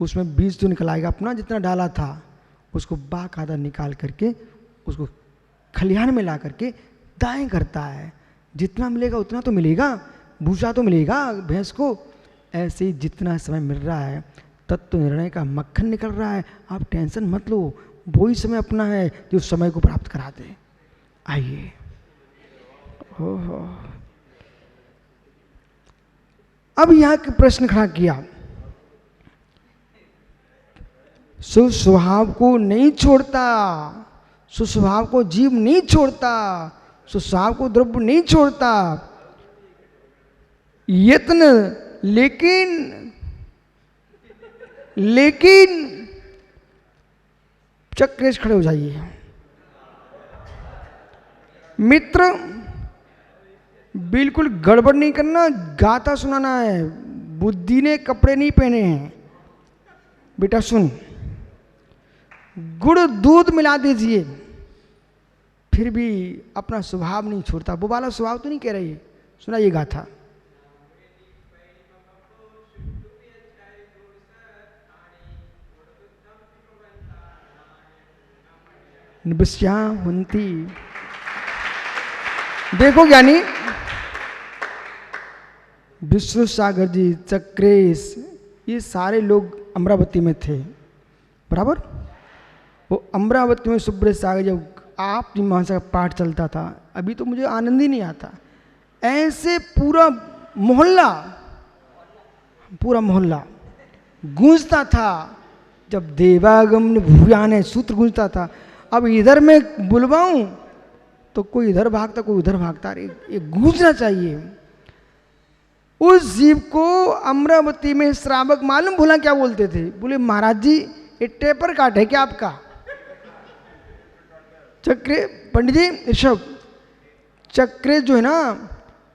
उसमें बीज तो निकल आएगा, अपना जितना डाला था उसको बाकायदा निकाल करके उसको खलिहान में ला करके दाएं करता है। जितना मिलेगा उतना तो मिलेगा, भूसा तो मिलेगा भैंस को। ऐसे ही जितना समय मिल रहा है तत्व निर्णय का मक्खन निकल रहा है, आप टेंशन मत लो, वही समय अपना है जो समय को प्राप्त करा दे। आइए, ओहो, अब यहां के प्रश्न खड़ा किया, सुस्वभाव को नहीं छोड़ता, सुस्वभाव को जीव नहीं छोड़ता, सुस्वभाव को द्रव्य नहीं छोड़ता, यत्न लेकिन चक्रेश खड़े हो जाइए मित्र, बिल्कुल गड़बड़ नहीं करना, गाता सुनाना है। बुद्धि ने कपड़े नहीं पहने हैं। बेटा सुन, गुड़ दूध मिला दीजिए फिर भी अपना स्वभाव नहीं छोड़ता। वो वाला स्वभाव तो नहीं कह रही है, सुनाइए गाथा। निबस्या हुंती। देखो ज्ञानी, विष्णु सागर जी, चक्रेश, ये सारे लोग अमरावती में थे, बराबर। वो अमरावती में सुब्रत सागर, जब आप मीमांसा का पाठ चलता था, अभी तो मुझे आनंद ही नहीं आता, ऐसे पूरा मोहल्ला गूंजता था। जब देवागम भूयान है सूत्र गूंजता था। अब इधर मैं बुलवाऊं तो कोई इधर भागता, कोई उधर भागता, ये गूंजना चाहिए। उस जीव को अमरावती में श्रावक मालूम भूला क्या बोलते थे? बोले महाराज जी ये टेपर काट है क्या आपका? चक्रे पंडित जी ऋषभ, चक्रे जो है ना,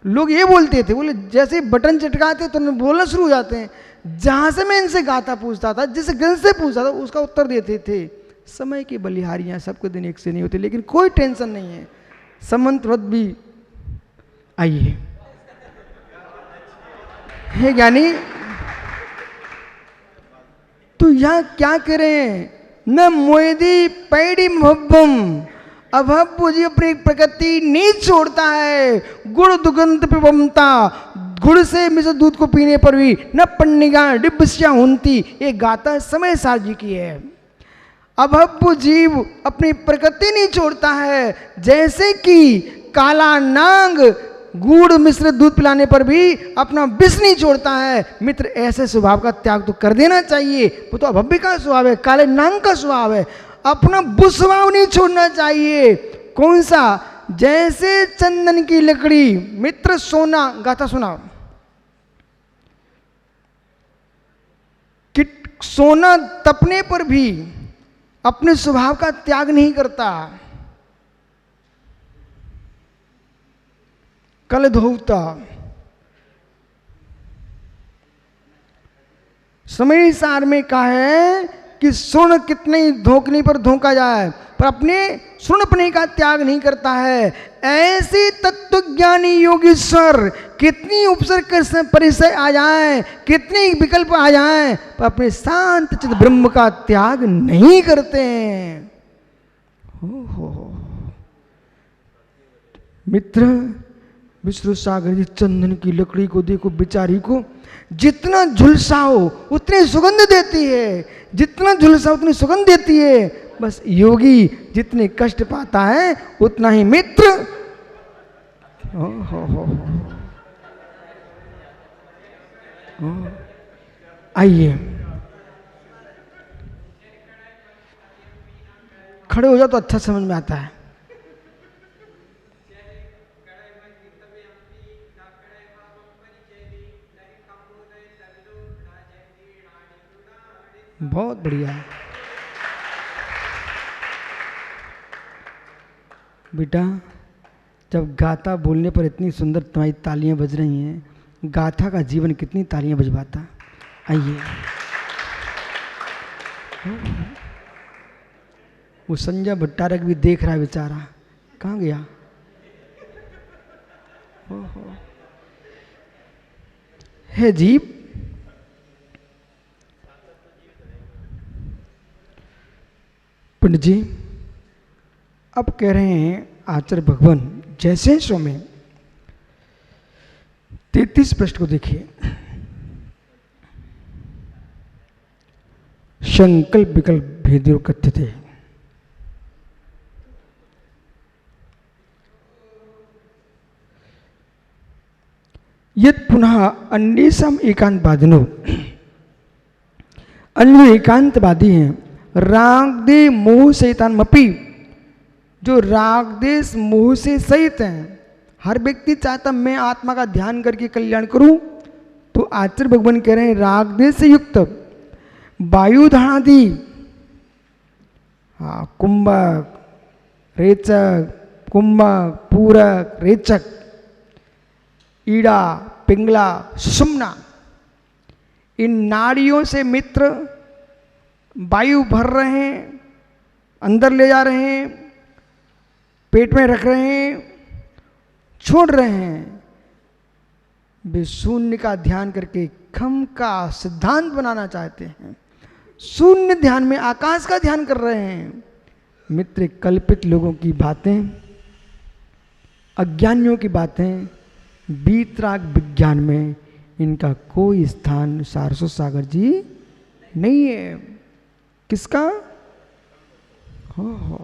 लोग ये बोलते थे, बोले जैसे बटन चटकाते तो बोलना शुरू हो जाते हैं। जहां से मैं इनसे गाता पूछता था, जिस गंज से पूछता था उसका उत्तर देते थे। समय की बलिहारियां सबके दिन एक से नहीं होती, लेकिन कोई टेंशन नहीं है, समंतवत भी। आइए हे ज्ञानी, तो यहां क्या कह रहे हैं? न मोयदी पैडी भव्वम, अभव्य जी अपनी प्रकृति नहीं छोड़ता है। गुड़ दुगंध पिबमता, गुड़ से मिश्र दूध को पीने पर भी न पन्निगा डिब्बस्या हुंती। ये गाता समय सार जी की है। अभव्य जीव अपनी प्रकृति नहीं छोड़ता है, जैसे कि काला नांग गुड़ मिश्र दूध पिलाने पर भी अपना विष नहीं छोड़ता है। मित्र, ऐसे स्वभाव का त्याग तो कर देना चाहिए। वो तो अभव्य का स्वभाव है, काले नांग का स्वभाव है। अपना बुरा स्वभाव नहीं छोड़ना चाहिए। कौन सा? जैसे चंदन की लकड़ी। मित्र सोना, गाथा सुना, कि सोना तपने पर भी अपने स्वभाव का त्याग नहीं करता। कल धोता, समय सार में कहा है कि सुन कितने धोखने पर धोखा जाए, पर अपने सुनपने का त्याग नहीं करता है। ऐसे तत्वज्ञानी योगीश्वर कितनी उपसर्ग परिचय आ जाए, कितने विकल्प आ जाए, पर अपने शांत चित ब्रह्म का त्याग नहीं करते हैं। हो मित्र, विष्णु सागर जी चंदन की लकड़ी को देखो, बेचारी को जितना झुलसाओ उतनी सुगंध देती है, जितना झुलसाओ उतनी सुगंध देती है। बस योगी जितने कष्ट पाता है उतना ही मित्र। आइए खड़े हो जाओ तो अच्छा समझ में आता है। बहुत बढ़िया बेटा, जब गाथा बोलने पर इतनी सुंदर तुम्हारी तालियां बज रही हैं, गाथा का जीवन कितनी तालियां बजवाता। आइए, वो संजय भट्टारक भी देख रहा है बेचारा, कहाँ गया? हे जीव, पंडित जी अब कह रहे हैं आचार्य भगवान जैसे सो में 33 पृष्ठ को देखिए। संकल्प विकल्प भेदो कथ्यते। यद पुनः अन्येषाम एकांतवादिनो, अन्य एकांतवादी हैं, राग दे मोह शैतान मपी, जो राग देश मोह से सहित हैं। हर व्यक्ति चाहता मैं आत्मा का ध्यान करके कल्याण करूं, तो आचार्य भगवान कह रहे हैं राग देश से युक्त वायुधानादि, कुंभक, रेचक, कुंभक, पूरक, रेचक, ईड़ा, पिंगला, सुषुम्ना, इन नाड़ियों से मित्र वायु भर रहे हैं, अंदर ले जा रहे हैं, पेट में रख रहे हैं, छोड़ रहे हैं। वे शून्य का ध्यान करके खम का सिद्धांत बनाना चाहते हैं। शून्य ध्यान में आकाश का ध्यान कर रहे हैं। मित्र कल्पित लोगों की बातें, अज्ञानियों की बातें, वीतराग विज्ञान में इनका कोई स्थान सारस्वत सागर जी नहीं है। किसका? हो।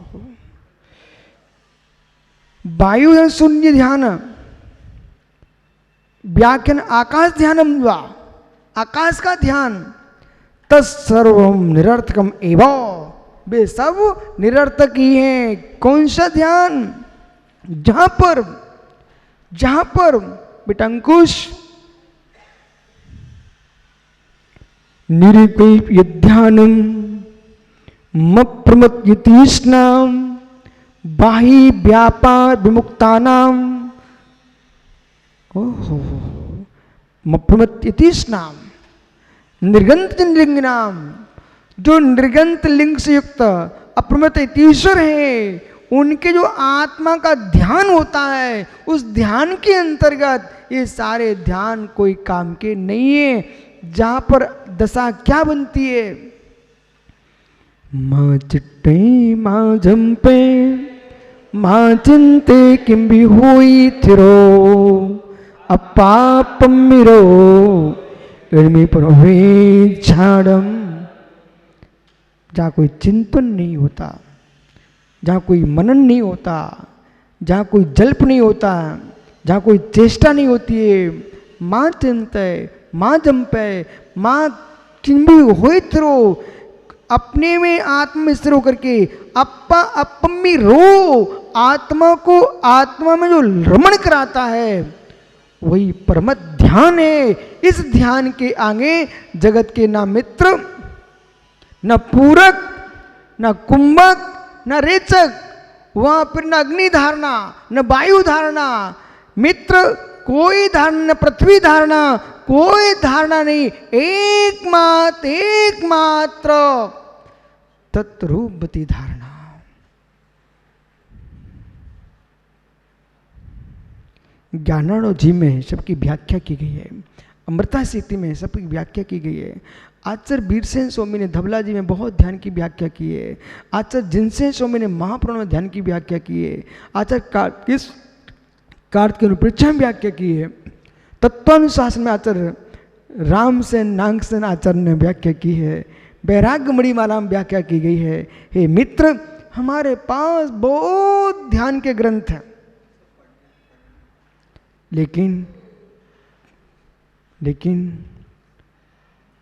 वायु शून्य ध्यान, व्याख्यान आकाश ध्यानम वा, आकाश का ध्यान, तत्सर्वम निरर्थकम एवं, वे सब निरर्थक ही हैं। कौन सा ध्यान? जहां पर बेटा अंकुश निरुकल्प ध्यानम मप्रमत्यतीष्णाम बाहि व्यापार विमुक्तानाम, ओहो मप्रमत्यतीष्णाम निर्गंत लिंगनाम, जो निर्गंत लिंग से युक्त अप्रमत ईश्वर है, उनके जो आत्मा का ध्यान होता है, उस ध्यान के अंतर्गत ये सारे ध्यान कोई काम के नहीं है। जहां पर दशा क्या बनती है? मां चिट्टे मां जंपे मां चिंते किम भी हुई थिरो अपापमिरो इर्मी परवे झाड़म। जहाँ कोई चिंतन नहीं होता, जहाँ कोई मनन नहीं होता, जहाँ कोई जल्प नहीं होता, जहाँ कोई चेष्टा नहीं होती है, माँ चिंतय माँ जंपे माँ चिंबी होइत्रो, अपने में आत्मा स्थिर होकर के अप्पा अपम्मी रो, आत्मा को आत्मा में जो रमण कराता है वही परम ध्यान है। इस ध्यान के आगे जगत के ना मित्र, न पूरक, न कुंभक, न रेचक, वहां पर न अग्नि धारणा, न वायु धारणा, मित्र कोई धारणा, न पृथ्वी धारणा, कोई धारणा नहीं। एकमात्र तत्रूपवती धारणा। ज्ञानार्णव जी में सबकी व्याख्या की गई है, अमृता स्थिति में सबकी व्याख्या की गई है। आचार्य वीरसेन स्वामी ने धवला जी में बहुत ध्यान की व्याख्या की है। आचार्य जिनसेन स्वामी ने महापुराण में ध्यान की व्याख्या की है। आचार्य कार्तिक अनुप्रेक्षा में व्याख्या की है। तत्वानुशासन में आचार्य रामसेन नागसेन आचार्य ने व्याख्या की है। वैराग्य मणिमाला में व्याख्या की गई है। हे मित्र, हमारे पास बहुत ध्यान के ग्रंथ हैं, लेकिन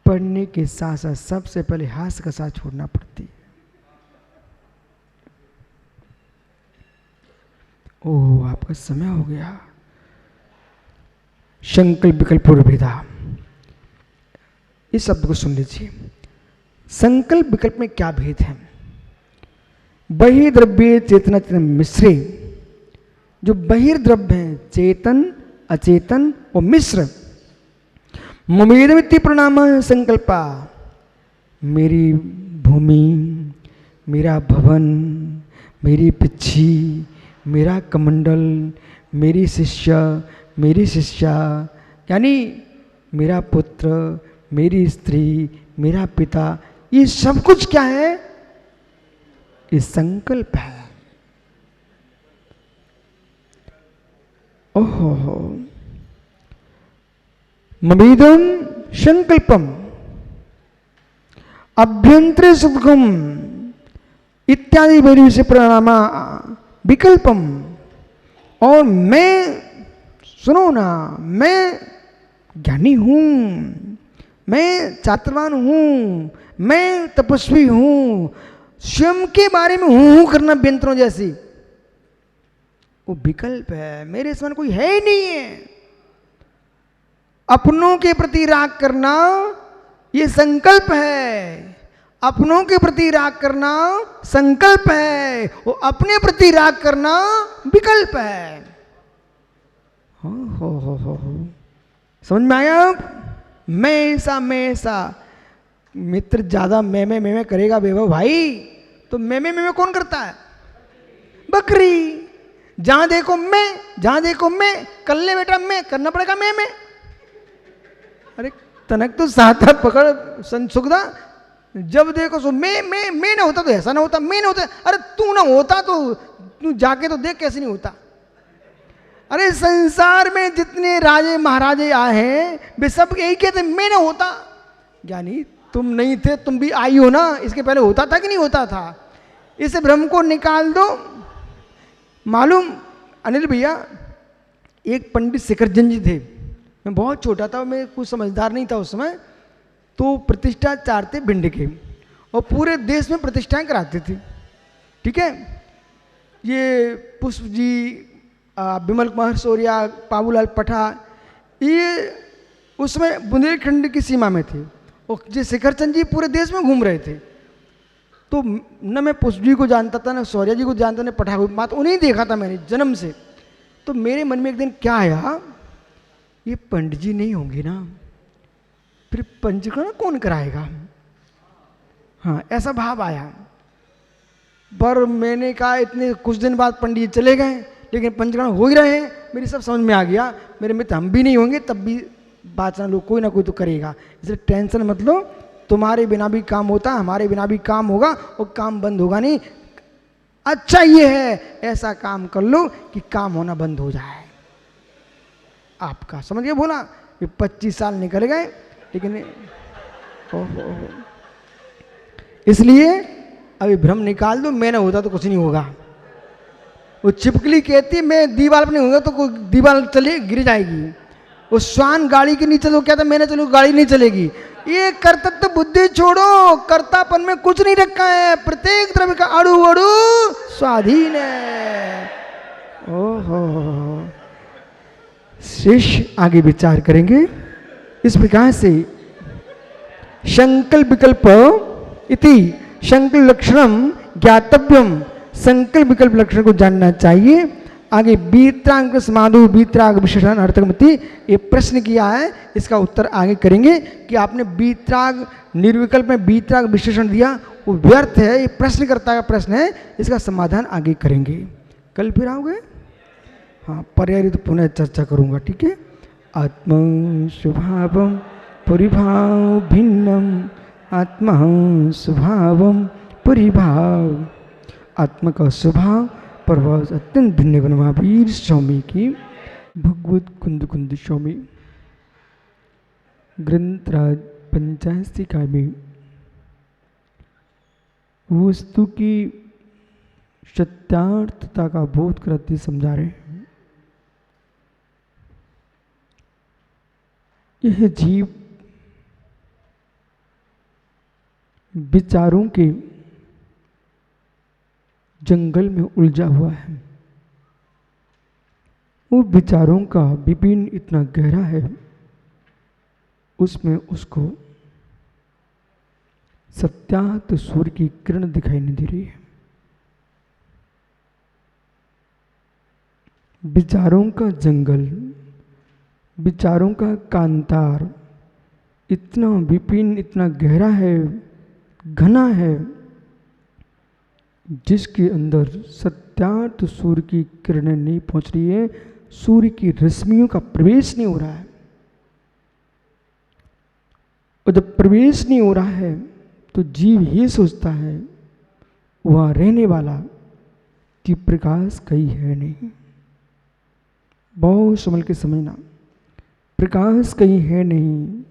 पढ़ने के साथ साथ सबसे पहले हास्य का साथ छोड़ना पड़ती है। ओह, आपका समय हो गया। संकल्प विकल्प और भेदा, इस शब्द को सुन लीजिए। संकल्प विकल्प में क्या भेद है? बहिर्द्रव्य चेतना चेतन मिश्रे, जो बहिर्द्रव्य है चेतन अचेतन और मिश्र। ममेदमिति प्रणाम संकल्पा, मेरी भूमि, मेरा भवन, मेरी पिच्छी, मेरा कमंडल, मेरी शिष्य, मेरी शिष्या, यानी मेरा पुत्र, मेरी स्त्री, मेरा पिता, ये सब कुछ क्या है? ये संकल्प है। ओहो, ममीदम संकल्पम अभ्यंतरे सुखम इत्यादि वैरी से प्रणामा विकल्पम। और मैं, सुनो ना, मैं ज्ञानी हूं, मैं चातुर्वान हूं, मैं तपस्वी हूं, स्वयं के बारे में हूं करना व्यंतरों जैसी, वो विकल्प है। मेरे समान कोई है ही नहीं है। अपनों के प्रति राग करना ये संकल्प है। अपनों के प्रति राग करना संकल्प है, वो अपने प्रति राग करना विकल्प है। हो समझ में आया? मैं ऐसा मित्र ज्यादा मैं करेगा वैभव भाई, तो मैं कौन करता है? बकरी। जहां देखो मैं कर ले बेटा, मैं करना पड़ेगा मैं। अरे तनक तो साथा पकड़ सुखदा, जब देखो सो मैं ना होता तो ऐसा ना होता, मैं ना होता, अरे तू ना होता तो तू जाके तो देख कैसे नहीं होता। अरे संसार में जितने राजे महाराजे आए हैं वे सब यही कहते मैं ना होता। ज्ञानी तुम नहीं थे, तुम भी आई हो ना, इसके पहले होता था कि नहीं होता था? इस भ्रम को निकाल दो। मालूम अनिल भैया, एक पंडित शिखरचंद जी थे, मैं बहुत छोटा था, मैं कुछ समझदार नहीं था उस समय, तो प्रतिष्ठा चाहते भिंड के और पूरे देश में प्रतिष्ठाएं कराते थे। ठीक है, ये पुष्प जी, विमल कुमार सौर्या, पाबूलाल पठा, ये उसमें बुंदेलखंड की सीमा में थे और ये शिखरचंद जी पूरे देश में घूम रहे थे। तो न मैं पुष्प जी को जानता था, न सौर्या जी को जानता, न पठा को, मात्र उन्हें देखा था मैंने जन्म से। तो मेरे मन में एक दिन क्या आया, ये पंडित जी नहीं होंगे ना, फिर पंचकर्म कौन कराएगा? हाँ, ऐसा भाव आया। पर मैंने कहा इतने कुछ दिन बाद पंडित जी चले गए, लेकिन पंचकर्म हो ही रहे हैं। मेरी सब समझ में आ गया, मेरे मित्र हम भी नहीं होंगे तब भी बात ना लो, कोई ना कोई तो करेगा, इसलिए टेंशन मत लो। तुम्हारे बिना भी काम होता, हमारे बिना भी काम होगा और काम बंद होगा नहीं। अच्छा ये है, ऐसा काम कर लो कि काम होना बंद हो जाए आपका। समझ गए? बोला ये 25 साल निकल गए, लेकिन इसलिए अभी भ्रम निकाल दो, मैं ना होता तो कुछ नहीं होगा। वो छिपकली कहती है मैं दीवार पर नहीं होगा तो कोई दीवार चले गिर जाएगी। वो श्वान गाड़ी के नीचे तो कहता मैं ना चलूँ, गाड़ी नहीं चलेगी। ये कर्तव्य बुद्धि छोड़ो, कर्तापन में कुछ नहीं रखा है, प्रत्येक द्रव्य का अणु अणु स्वाधीन है। ओहो, शिष्य आगे विचार करेंगे इस प्रकार से। संकल्प विकल्प इति संकल्प लक्षणम ज्ञातव्यम, संकल्प विकल्प लक्षण को जानना चाहिए। आगे बीत्रांग समाधु बीत्राग विशेषण अर्थकमति, ये प्रश्न किया है, इसका उत्तर आगे करेंगे कि आपने बीत्राग निर्विकल्प में बीत्राग विशेषण दिया वो व्यर्थ है, ये प्रश्नकर्ता का प्रश्न है, इसका समाधान आगे करेंगे। कल फिर आओगे? हाँ, पर्याय तो पुनः चर्चा करूँगा। ठीक है। आत्म स्वभावम परिभाव भिन्नम, आत्मा स्वभावम परिभाव, आत्मा का स्वभाव प्रभाव अत्यंत भिन्न गुणमावीर स्वामी की भगवत कुंद कुंद स्वामी ग्रंथराज पंचायती का में वस्तु की सत्यार्थता का बोध करते समझा रहे हैं। यह जीव विचारों के जंगल में उलझा हुआ है। वो विचारों का विपिन इतना गहरा है, उसमें उसको सत्यात सूर्य की किरण दिखाई नहीं दे रही है। विचारों का जंगल, विचारों का कांतार इतना विपिन, इतना गहरा है, घना है, जिसके अंदर सत्यार्थ सूर्य की किरणें नहीं पहुंच रही है, सूर्य की रश्मियों का प्रवेश नहीं हो रहा है। और जब प्रवेश नहीं हो रहा है तो जीव ये सोचता है वहाँ रहने वाला कि प्रकाश कहीं है नहीं। बहुत संभल के समझना, प्रकाश कहीं है नहीं,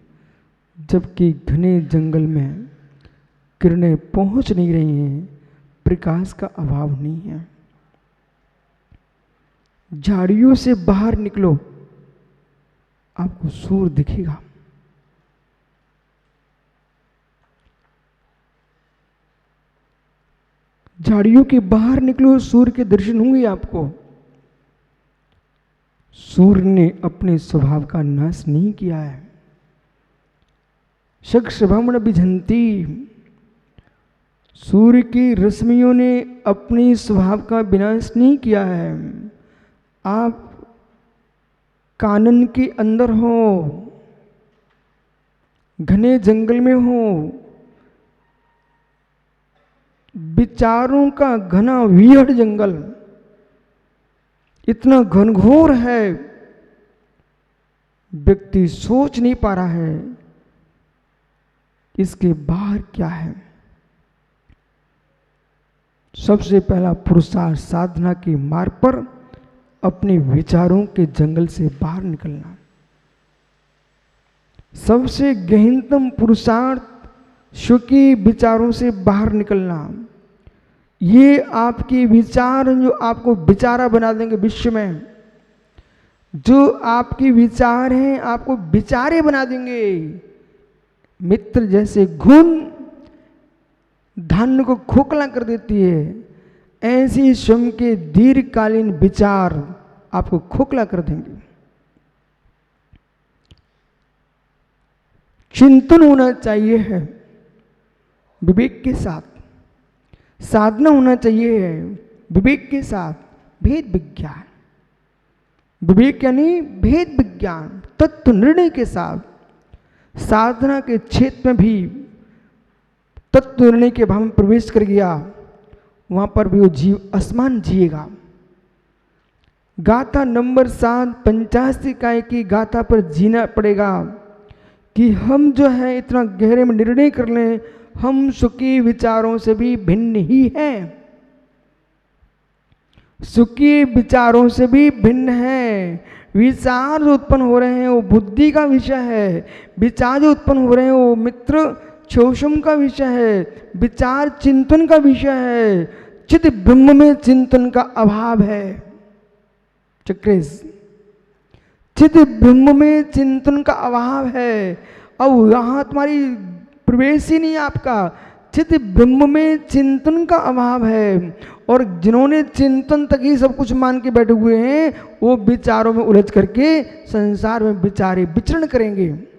जबकि घने जंगल में किरणें पहुंच नहीं रही हैं, प्रकाश का अभाव नहीं है। झाड़ियों से बाहर निकलो, आपको सूर्य दिखेगा। झाड़ियों के बाहर निकलो, सूर्य के दर्शन होंगे आपको। सूर्य ने अपने स्वभाव का नाश नहीं किया है। शक्षभ्रमण विझंती, सूर्य की रश्मियों ने अपने स्वभाव का विनाश नहीं किया है। आप कानन के अंदर हो, घने जंगल में हो, विचारों का घना विहड़ जंगल, इतना घनघोर है, व्यक्ति सोच नहीं पा रहा है इसके बाहर क्या है। सबसे पहला पुरुषार्थ साधना के मार्ग पर अपने विचारों के जंगल से बाहर निकलना। सबसे गहनतम पुरुषार्थ स्व के विचारों से बाहर निकलना। ये आपके विचार जो आपको विचारा बना देंगे विश्व में, जो आपके विचार हैं आपको विचारे बना देंगे। मित्र जैसे घुन धान्य को खोखला कर देती है, ऐसे स्वयं के दीर्घकालीन विचार आपको खोखला कर देंगे। चिंतन होना चाहिए है विवेक के साथ, साधना होना चाहिए है विवेक के साथ, भेद विज्ञान। विवेक यानी भेद विज्ञान, तत्व निर्णय के साथ। साधना के क्षेत्र में भी तत्व निर्णय के भाव में प्रवेश कर गया, वहां पर भी वो जीव असमान जिएगा। गाथा नंबर 7 85 इकाई की गाथा पर जीना पड़ेगा कि हम जो है इतना गहरे में निर्णय कर लें, हम सुखी विचारों से भी भिन्न ही हैं। सुखी विचारों से भी भिन्न है। विचार जो उत्पन्न हो रहे हैं वो बुद्धि का विषय है। विचार जो उत्पन्न हो रहे हैं वो मित्र शोषम का विषय है। विचार चिंतन का विषय है। चित ब्रह्म में चिंतन का अभाव है। चक्रेश, चित ब्रह्म में चिंतन का अभाव है। अब यहाँ तुम्हारी प्रवेश ही नहीं आपका। चित ब्रह्म में चिंतन का अभाव है। और जिन्होंने चिंतन तक ही सब कुछ मान के बैठे हुए हैं, वो विचारों में उलझ करके संसार में विचारे विचरण करेंगे।